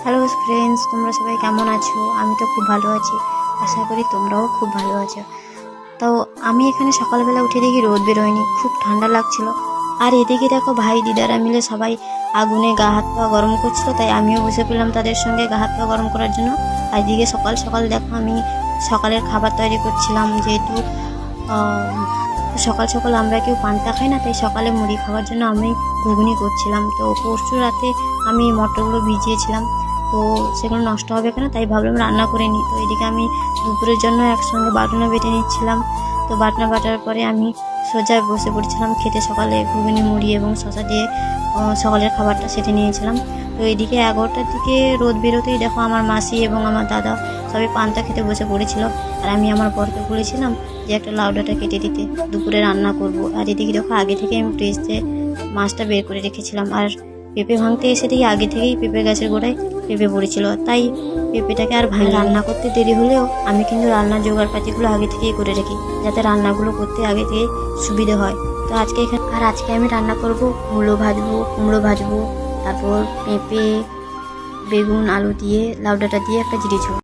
Hello friends, তোমরা সবাই কেমন আছো? আমি তো খুব ভালো আছি। আশা করি তোমরাও খুব ভালো আছো। তো আমি এখানে সকালবেলা উঠে দেখি রোদ বেরোয়নি, খুব ঠান্ডা লাগছিল। আর এদিকে দেখো ভাই দিদারা মিলে সবাই আগুনে গা হাত পা গরম করছিল, তাই আমিও বসে পড়লাম তাদের সঙ্গে গা হাত পা গরম করার জন্য। আর এদিকে সকাল সকাল দেখো আমি সকালের খাবার তৈরি করছিলাম, যেহেতু সকাল সকাল আমরা কেউ পান্তা খাই না, তাই সকালে মুড়ি খাওয়ার জন্য আমি ঘুগনি করছিলাম। তো পরশু রাতে আমি মটরগুলো ভিজিয়েছিলাম, তো সেগুলো নষ্ট হবে কেন, তাই ভাবলাম রান্না করে নিই। তো এদিকে আমি দুপুরের জন্য একসঙ্গে বাটনা বেটে নিচ্ছিলাম। তো বাটনা বাটার পরে আমি সোজা বসে পড়ছিলাম খেতে। সকালে ঘুগনি মুড়ি এবং শশা দিয়ে সকালের খাবারটা সেরে নিয়েছিলাম। তো এদিকে 11টার দিকে রোদ বেরোতেই দেখো আমার মাসি এবং আমার দাদা সবাই পান্তা খেতে বসে পড়েছিল। আর আমি আমার বরকে বলেছিলাম যে একটা লাউ ডাঁটা কেটে দিতে, দুপুরে রান্না করব। আর এদিকে দেখো আগে থেকে আমি ফ্রিজে মাছটা বের করে রেখেছিলাম। আর পেঁপে ভাঙতে এসে দেখি আগে থেকেই পেঁপে গাছের গোড়ায় পেঁপে পড়েছিল, তাই পেঁপেটাকে আর ভাঙে রান্না করতে দেরি হলেও আমি কিন্তু রান্নার জোগাড়পাতিগুলো আগে থেকেই করে রাখি, যাতে রান্নাগুলো করতে আগে থেকে সুবিধে হয়। তো আজকে আমি রান্না করব মূলো ভাজবো, কুমড়ো ভাজবো, তারপর পেঁপে, বেগুন, আলু দিয়ে লাউ ডাঁটা দিয়ে একটা জিরে ঝোল।